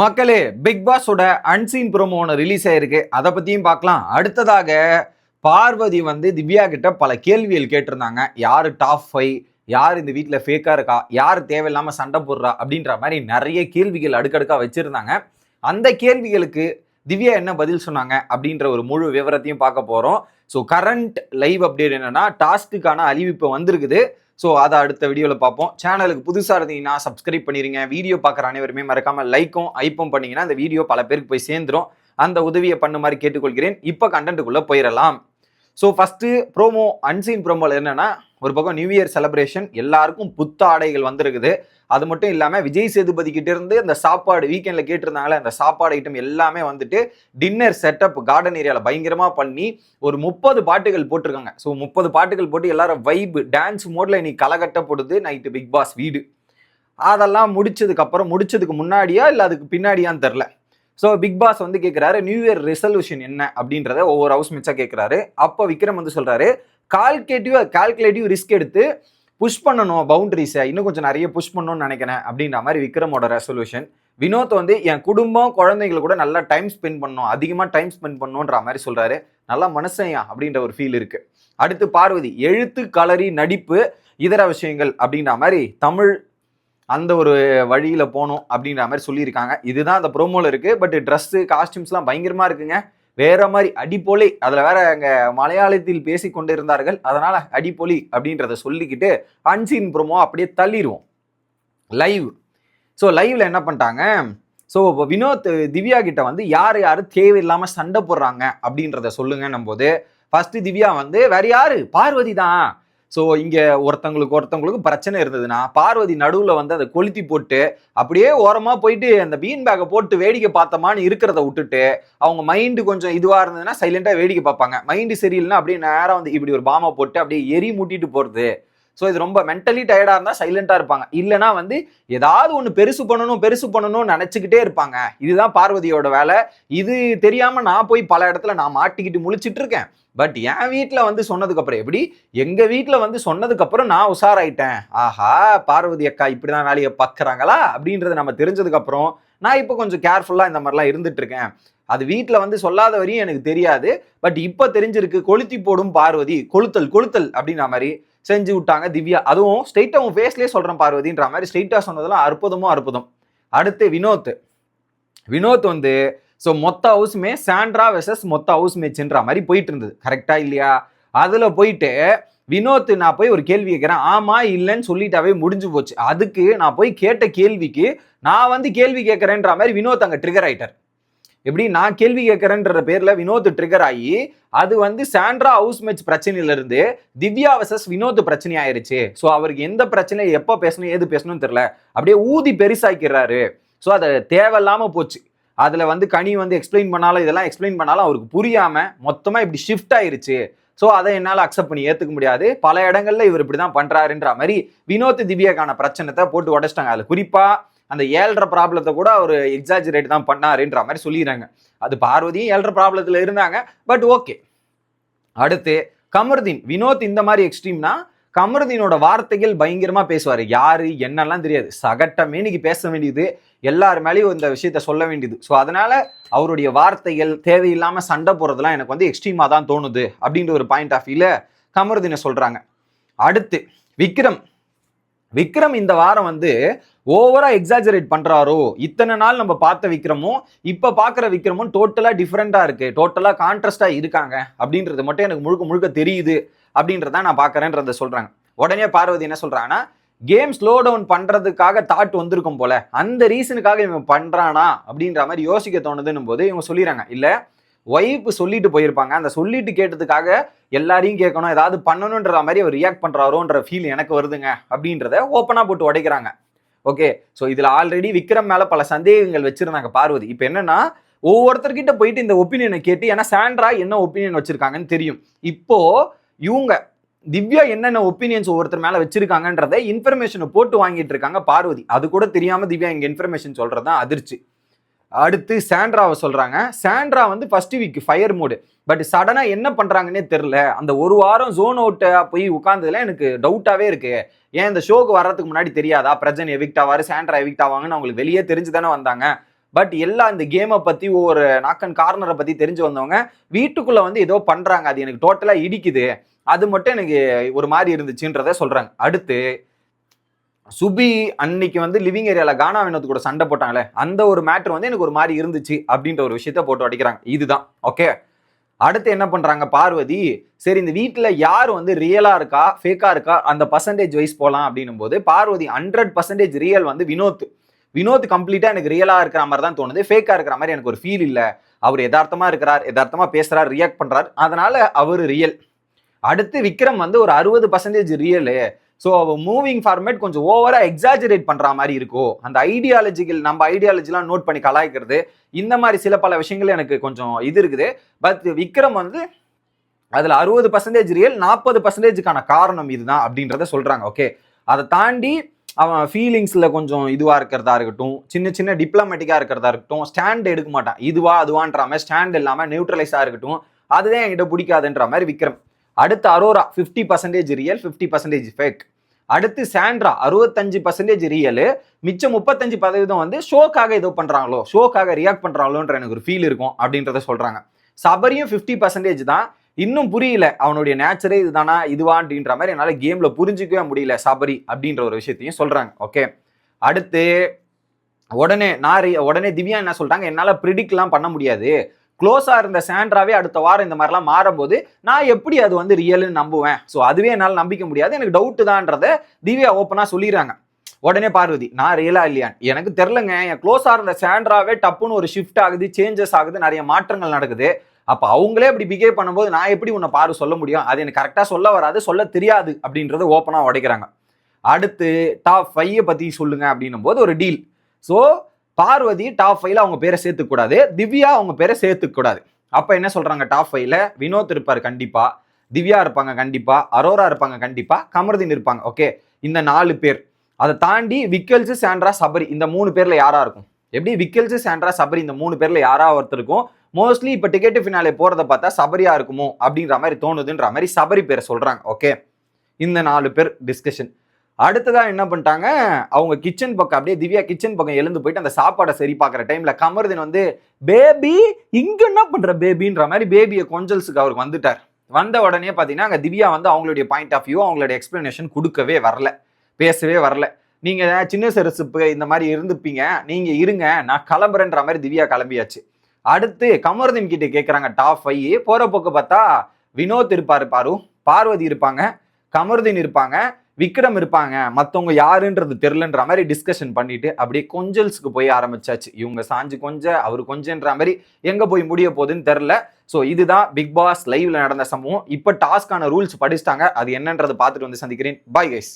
மக்களே, big பாஸோட unseen promo ஒன்று release ஆயிருக்கு. அதை பத்தியும் பார்க்கலாம். அடுத்ததாக பார்வதி திவ்யா கிட்ட பல கேள்விகள் கேட்டிருந்தாங்க. யாரு டாப் 5, யார் இந்த வீட்டில் ஃபேக்கா இருக்கா, யார் தேவையில்லாம சண்டை போடுறா அப்படின்ற மாதிரி நிறைய கேள்விகள் அடுக்கடுக்கா வச்சிருந்தாங்க. அந்த கேள்விகளுக்கு திவ்யா என்ன பதில் சொன்னாங்க அப்படின்ற ஒரு முழு விவரத்தையும் பார்க்க போறோம். ஸோ கரண்ட் லைவ் அப்டேட் என்னன்னா, டாஸ்க்குக்கான அறிவிப்பு வந்திருக்குது. ஸோ அதை அடுத்த வீடியோவில் பார்ப்போம். சேனலுக்கு புதுசாக இருந்தீங்கன்னா சப்ஸ்கிரைப் பண்ணிடுங்க. வீடியோ பார்க்குற அனைவருமே மறக்காம லைக்கும் ஐப்பும் பண்ணீங்கன்னா அந்த வீடியோ பல பேருக்கு போய் சேர்ந்துடும். அந்த உதவியை பண்ண மாதிரி கேட்டுக்கொள்கிறேன். இப்போ கண்டென்ட்டுக்குள்ளே போயிடலாம். ஸோ ஃபஸ்ட்டு ப்ரோமோ, அன்சீன் ப்ரோமோவில் என்னன்னா, ஒரு பக்கம் நியூ இயர் செலிப்ரேஷன், எல்லாருக்கும் புத்த ஆடைகள் வந்திருக்குது. அது மட்டும் இல்லாமல் விஜய் சேதுபதி கிட்ட இருந்து அந்த சாப்பாடு வீக்கெண்டில் கேட்டிருந்தாங்களே, அந்த சாப்பாடு ஐட்டம் எல்லாமே டின்னர் செட்டப் கார்டன் ஏரியாவில் பயங்கரமாக பண்ணி ஒரு 30 பாட்டுகள் போட்டிருக்காங்க. ஸோ 30 பாட்டுகள் போட்டு எல்லாரும் வைப் டான்ஸ் மோடில் இன்னைக்கு களைகட்டப்படுது நைட்டு பிக் பாஸ் வீடு. அதெல்லாம் முடிச்சதுக்கு முன்னாடியா இல்லை அதுக்கு பின்னாடியான்னு தெரில. ஸோ பிக் பாஸ் கேட்குறாரு, நியூ இயர் ரெசல்யூஷன் என்ன அப்படின்றத ஒவ்வொரு ஹவுஸ் மேட்சாக கேட்குறாரு. அப்போ விக்ரம் சொல்கிறாரு, கால்குலேட்டிவ் ரிஸ்க் எடுத்து புஷ் பண்ணணும் பவுண்டரிஸை, இன்னும் கொஞ்சம் நிறைய புஷ் பண்ணணும்னு நினைக்கிறேன் அப்படின்ற மாதிரி விக்ரமோட ரெசல்யூஷன். வினோத் என் குடும்பம் குழந்தைகள் கூட நல்லா டைம் ஸ்பெண்ட் பண்ணணும், அதிகமாக டைம் ஸ்பெண்ட் பண்ணணுன்ற மாதிரி சொல்கிறாரு. நல்லா மனசையா அப்படின்ற ஒரு ஃபீல் இருக்குது. அடுத்து பார்வதி, எழுத்து, கலரி, நடிப்பு, இதர விஷயங்கள் அப்படின்ற மாதிரி தமிழ் அந்த ஒரு வழியில் போகணும் அப்படின்ற மாதிரி சொல்லியிருக்காங்க. இதுதான் அந்த ப்ரோமோவில் இருக்குது. பட் ட்ரெஸ்ஸு காஸ்டியூம்ஸ்லாம் பயங்கரமாக இருக்குங்க. வேற மாதிரி அடிப்பொலி. அதில் வேற அங்கே மலையாளத்தில் பேசி கொண்டு இருந்தார்கள், அதனால் அடிப்பொலி அப்படின்றத சொல்லிக்கிட்டு அன்சீன் ப்ரோமோ அப்படியே தள்ளிடுவோம். லைவ். ஸோ லைவ்ல என்ன பண்ணிட்டாங்க, ஸோ வினோத் திவ்யா கிட்ட யார் யார் தேவையில்லாமல் சண்டை போடுறாங்க அப்படின்றத சொல்லுங்கன்னும் போது, ஃபர்ஸ்ட் திவ்யா வேற யாரு, பார்வதி தான். ஸோ இங்கே ஒருத்தவங்களுக்கு பிரச்சனை இருந்ததுன்னா பார்வதி நடுவில் அதை கொளுத்தி போட்டு அப்படியே ஓரமாக போயிட்டு அந்த பீன் பேக்கை போட்டு வேடிக்கை பார்த்தமான்னு இருக்கிறத விட்டுட்டு, அவங்க மைண்டு கொஞ்சம் இதுவாக இருந்ததுன்னா சைலண்டாக வேடிக்கை பார்ப்பாங்க. மைண்டு சரியில்லைன்னா அப்படியே நேரம் இப்படி ஒரு பாமை போட்டு அப்படியே எரி மூட்டிட்டு போகிறது. ஸோ இது ரொம்ப மென்டலி டயர்டாக இருந்தால் சைலண்டாக இருப்பாங்க. இல்லைனா ஏதாவது ஒன்று பெருசு பண்ணணும்னு நினச்சிக்கிட்டே இருப்பாங்க. இதுதான் பார்வதியோட வேலை. இது தெரியாமல் நான் போய் பல இடத்துல நான் மாட்டிக்கிட்டு முழிச்சிட்டு இருக்கேன். பட் என் வீட்டில் சொன்னதுக்கு அப்புறம் எப்படி, எங்க வீட்டில் சொன்னதுக்கு அப்புறம் நான் உஷாராயிட்டேன். ஆஹா, பார்வதி அக்கா இப்படிதான் வேலையை பார்க்குறாங்களா அப்படின்றது நம்ம தெரிஞ்சதுக்கு அப்புறம் நான் இப்போ கொஞ்சம் கேர்ஃபுல்லாக இந்த மாதிரிலாம் இருந்துட்டு இருக்கேன். அது வீட்டில் சொல்லாத வரையும் எனக்கு தெரியாது. பட் இப்போ தெரிஞ்சிருக்கு, கொளுத்தி போடும் பார்வதி, கொளுத்தல் அப்படின்ற மாதிரி செஞ்சு விட்டாங்க திவ்யா. அதுவும் ஸ்ட்ரெயிட்டா உன் ஃபேஸ்லேயே சொல்றேன் பார்வதின்ற மாதிரி ஸ்ட்ரெயிட்டா சொன்னதெல்லாம் அற்புதம். அடுத்து வினோத் ஸோ மொத்த ஹவுஸ்மே சாண்ட்ரா வெர்சஸ் மொத்த ஹவுஸ் மேட்ச்ன்ற மாதிரி போயிட்டு இருந்தது. கரெக்டா இல்லையா? அதுல போயிட்டு வினோத், நான் போய் ஒரு கேள்வி கேட்கிறேன், ஆமா இல்லைன்னு சொல்லிட்டாவே முடிஞ்சு போச்சு. அதுக்கு நான் போய் கேட்ட கேள்விக்கு நான் கேள்வி கேட்கறேன்ற மாதிரி வினோத் அங்க ட்ரிகர் ஆயிட்டார். எப்படி, நான் கேள்வி கேட்கறேன்ற பேர்ல வினோத் ட்ரிகர் ஆகி அது சாண்ட்ரா ஹவுஸ் மேட்ச் பிரச்சனையில இருந்து திவ்யா வர்சஸ் வினோத் பிரச்சனை ஆயிருச்சு. ஸோ அவருக்கு எந்த பிரச்சனை, எப்போ பேசணும், ஏது பேசணும்னு தெரியல, அப்படியே ஊதி பெருசாக்கிறாரு. ஸோ அதை தேவையில்லாம போச்சு. அதுல கனி எக்ஸ்பிளைன் பண்ணாலும், இதெல்லாம் எக்ஸ்பிளைன் பண்ணாலும் அவருக்கு புரியாம மொத்தமா இப்படி ஷிஃப்ட் ஆயிருச்சு. ஸோ அதை என்னால் அக்செப்ட் பண்ணி ஏற்றுக்க முடியாது. பல இடங்கள்ல இவர் இப்படிதான் பண்றாருன்ற மாதிரி வினோத் திவ்யாக்கான பிரச்சனை போட்டு உடைச்சிட்டாங்க. அதுல குறிப்பா அந்த 7.5 ப்ராப்ளத்தை கூட அவர் எக்ஸாஜரேட் தான் பண்ணாருன்ற மாதிரி சொல்லிடுறாங்க. அது பார்வதியும் 7.5 ப்ராப்ளத்தில் இருந்தாங்க. But okay. அடுத்து கமருதீன். வினோத் இந்த மாதிரி எக்ஸ்ட்ரீம்னா கமருதீனோட வார்த்தைகள் பயங்கரமா பேசுவாரு. யாரு என்னெல்லாம் தெரியாது, சகட்டமே இன்னைக்கு பேச வேண்டியது, எல்லாரு மேலேயும் இந்த விஷயத்த சொல்ல வேண்டியது. ஸோ அதனால அவருடைய வார்த்தைகள் தேவையில்லாம சண்டை போடுறதுலாம் எனக்கு எக்ஸ்ட்ரீமா தான் தோணுது அப்படின்ற ஒரு பாயிண்ட் ஆஃப் வியூல கமருதீனை சொல்றாங்க. அடுத்து விக்ரம் இந்த வாரம் ஓவரா எக்ஸாஜரேட் பண்றாரோ. இத்தனை நாள் நம்ம பார்த்த விக்ரமும் இப்ப பாக்குற விக்ரமும் டோட்டலா டிஃப்ரெண்டா இருக்கு, டோட்டலா கான்ட்ராஸ்டா இருக்காங்க அப்படின்றது மட்டும் எனக்கு முழுக்க தெரியுது அப்படின்றத நான் பாக்குறேன்றத சொல்றாங்க. உடனே பார்வதி என்ன சொல்றாங்கன்னா, கேம் ஸ்லோ டவுன் பண்றதுக்காக தாட் வந்திருக்கும் போல, அந்த ரீசனுக்காக இவன் பண்றானா அப்படின்ற மாதிரி யோசிக்க தோணுதுன்னும் போது இவங்க சொல்லிடுறாங்க, இல்ல ஒய்ஃப் சொல்லிட்டு போயிருப்பாங்க, அந்த சொல்லிட்டு கேட்டதுக்காக எல்லாரையும் கேட்கணும், ஏதாவது பண்ணணுன்ற மாதிரி அவர் ரியாக்ட் பண்றாரோன்ற ஃபீல் எனக்கு வருதுங்க அப்படின்றத ஓப்பனா போட்டு உடைக்கிறாங்க. ஓகே. ஸோ இதுல ஆல்ரெடி விக்ரம் மேல பல சந்தேகங்கள் வச்சிருந்தாங்க பார்வதி. இப்போ என்னன்னா, ஒவ்வொருத்தர்கிட்ட போயிட்டு இந்த ஒப்பீனியனை கேட்டு, ஏன்னா சாண்ட்ரா என்ன ஒப்பீனியன் வச்சிருக்காங்கன்னு தெரியும். இப்போ இவங்க திவ்யா என்னென்ன ஒப்பீனியன்ஸ் ஒவ்வொருத்தர் மேல வச்சிருக்காங்கன்றத இன்ஃபர்மேஷனை போட்டு வாங்கிட்டு இருக்காங்க பார்வதி. அது கூட தெரியாம திவ்யா இங்க இன்ஃபர்மேஷன் சொல்றதுதான் அதிர்ச்சி. அடுத்து சாண்ட்ராவை சொல்றாங்க. Sandra first week fire mode, but சடனா என்ன பண்றாங்கன்னே தெரியல. அந்த ஒரு வாரம் ஜோன் அவுட்டா போய் உட்கார்ந்ததுல எனக்கு டவுட்டாவே இருக்கு. ஏன் இந்த ஷோக்கு வர்றதுக்கு முன்னாடி தெரியாதா பிரஜன் எவிக்ட் ஆவாரு, சாண்ட்ரா எவிக்ட் ஆவாங்கன்னு அவங்களுக்கு வெளியே தெரிஞ்சுதானே வந்தாங்க. பட் எல்லா இந்த கேமை பத்தி ஒவ்வொரு நாக்கன் கார்னரை பத்தி தெரிஞ்சு வந்தவங்க வீட்டுக்குள்ள வந்து ஏதோ பண்றாங்க, அது எனக்கு டோட்டலா இடிக்குது, அது மட்டும் எனக்கு ஒரு மாதிரி இருந்துச்சுன்றத சொல்றாங்க. அடுத்து சுபி அன்னைக்கு வந்து லிவிங் ஏரியால கானா வினோத் கூட சண்டை போட்டாங்களே, அந்த ஒரு மேட்ரு வந்து எனக்கு ஒரு மாதிரி இருந்துச்சு அப்படின்ற ஒரு விஷயத்த போட்டு அடிக்கிறாங்க. இதுதான் ஓகே. அடுத்து என்ன பண்றாங்க பார்வதி, சரி இந்த வீட்டுல யார் வந்து ரியலா இருக்கா ஃபேக்கா இருக்கா அந்த பர்சன்டேஜ் வைஸ் போலாம் அப்படின்னும் போது பார்வதி 100% ரியல் வந்து வினோத் கம்ப்ளீட்டா எனக்கு ரியலா இருக்கிற மாதிரி தான் தோணுது, ஃபேக்கா இருக்கிற மாதிரி எனக்கு ஒரு ஃபீல் இல்ல, அவர் யதார்த்தமா இருக்கிறார், யதார்த்தமா பேசுறாரு, ரியாக்ட் பண்றாரு, அதனால அவர் ரியல். அடுத்து விக்ரம் வந்து ஒரு 60% ரியலு, ஸோ மூவிங் ஃபார்மேட் கொஞ்சம் ஓவரா எக்ஸாஜரேட் பண்ற மாதிரி இருக்கோ, அந்த ஐடியாலஜிகள் நம்ம ஐடியாலஜிலாம் நோட் பண்ணி கலாய்க்கிறது, இந்த மாதிரி சில பல விஷயங்கள் எனக்கு கொஞ்சம் இது இருக்குது. பட் விக்ரம் வந்து அதுல 60% ரியல், 40%க்கான காரணம் இதுதான் அப்படின்றத சொல்றாங்க. ஓகே, அதை தாண்டி அவன் ஃபீலிங்ஸ்ல கொஞ்சம் இதுவா இருக்கிறதா இருக்கட்டும், சின்ன சின்ன டிப்ளமேட்டிக்கா இருக்கிறதா இருக்கட்டும், ஸ்டாண்ட் எடுக்க மாட்டான், இதுவா அதுவான்ற மாதிரி ஸ்டாண்ட் இல்லாம நியூட்ரலைஸா இருக்கட்டும், அதுதான் என்கிட்ட பிடிக்காதுன்ற மாதிரி விக்ரம். அடுத்து அரோரா 50% ரியல் 50% ஃபேக். அடுத்து சாண்ட்ரா 65% ரியல், மிச்சம் 35% வந்து ஷோக்காக ஏதோ பண்றாங்களோ, ஷோக்காக ரியாக்ட் பண்றாங்களோன்ற எனக்கு ஒரு ஃபீல் இருக்கும் அப்படின்றத சொல்றாங்க. சபரியும் 50% தான், இன்னும் புரியல அவனுடைய நேச்சரே இதுதானா இதுவா அப்படின்ற மாதிரி என்னால கேம்ல புரிஞ்சிக்கவே முடியல சபரி அப்படின்ற ஒரு விஷயத்தையும் சொல்றாங்க. ஓகே, அடுத்து உடனே திவ்யா என்ன சொல்றாங்க, என்னால ப்ரிடிக்ட்லாம் பண்ண முடியாது, க்ளோஸா இருந்த சாண்ட்ராவே அடுத்த வாரம் இந்த மாதிரிலாம் மாறும்போது நான் எப்படி அது வந்து ரியல்னு நம்புவேன், ஸோ அதுவே என்னால் நம்பிக்க முடியாது, எனக்கு டவுட் தான்றத திவ்யா ஓப்பனா சொல்லிடுறாங்க. உடனே பார்வதி, நான் ரியலா இல்லையா எனக்கு தெரிலங்க, என் க்ளோஸா இருந்த சாண்ட்ராவே டப்புன்னு ஒரு ஷிஃப்ட் ஆகுது, சேஞ்சஸ் ஆகுது, நிறைய மாற்றங்கள் நடக்குது, அப்ப அவங்களே அப்படி பிஹேவ் பண்ணும்போது நான் எப்படி உன்னை பாரு சொல்ல முடியும், அது எனக்கு கரெக்டா சொல்ல வராது, சொல்ல தெரியாது அப்படின்றத ஓப்பனா உடைக்கிறாங்க. அடுத்து டாப் 5 பத்தி சொல்லுங்க அப்படின்னும் போது ஒரு டீல். ஸோ பார்வதி டாப் 5ல அவங்க பேரை சேர்த்துக்க கூடாது, திவ்யா அவங்க பேரை சேர்த்துக்க கூடாது. அப்ப என்ன சொல்றாங்க, டாப் 5ல வினோத் இருப்பாரு கண்டிப்பா, திவ்யா இருப்பாங்க கண்டிப்பா, அரோரா இருப்பாங்க கண்டிப்பா, கமருதீன் இருப்பாங்க. ஓகே, இந்த 4 பேர். அதை தாண்டி விக்கல்ஸ், சாண்ட்ரா, சபரி இந்த 3 பேர்ல யாரா இருக்கும், எப்படி விக்கல்ஸ், சாண்ட்ரா, சபரி இந்த 3 பேர்ல யாரா ஒருத்தர் இருக்கும். மோஸ்ட்லி இப்ப டிக்கெட் ஃபினாலே போறதை பார்த்தா சபரியா இருக்குமோ அப்படின்ற மாதிரி தோணுதுன்ற மாதிரி சபரி பேரை சொல்றாங்க. ஓகே, இந்த 4 பேர் டிஸ்கஷன். அடுத்ததா என்ன பண்ணிட்டாங்க, அவங்க கிச்சன் பக்கம் அப்படியே திவ்யா கிச்சன் பக்கம் எழுந்து போயிட்டு அந்த சாப்பாடை சரி பார்க்குற டைம்ல கமருதீன் வந்து பேபி இங்க என்ன பண்ற பேபின்ற மாதிரி பேபியை கொஞ்சல்ஸுக்கு அவருக்கு வந்துட்டார். வந்த உடனே பார்த்தீங்கன்னா அங்கே திவ்யா வந்து அவங்களுடைய பாயிண்ட் ஆஃப் வியூ அவங்களுடைய எக்ஸ்பிளனேஷன் கொடுக்கவே வரல, பேசவே வரல. நீங்க சின்ன சிறுசுப்பு இந்த மாதிரி இருந்துப்பீங்க, நீங்க இருங்க நான் கிளம்புறேன்ற மாதிரி திவ்யா கிளம்பியாச்சு. அடுத்து கமருதீன் கிட்ட கேட்குறாங்க டாப் 5, போற போக்கு பார்த்தா வினோத் இருப்பாரு, பார்வதி இருப்பாங்க, கமருதீன் இருப்பாங்க, விக்ரம் இருப்பாங்க, மற்றவங்க யாருன்றது தெரிலன்ற மாதிரி டிஸ்கஷன் பண்ணிட்டு அப்படியே கொஞ்சல்ஸ்க்கு போய் ஆரம்பிச்சாச்சு. இவங்க சாஞ்சு கொஞ்சம் அவரு கொஞ்சன்ற மாதிரி எங்க போய் முடிய போகுதுன்னு தெரில. ஸோ இதுதான் பிக் பாஸ் லைவ்ல நடந்த சம்பவம். இப்போ டாஸ்கான ரூல்ஸ் படிச்சிட்டாங்க, அது என்னன்றது பார்த்துட்டு வந்து சந்திக்கிறேன். Bye guys.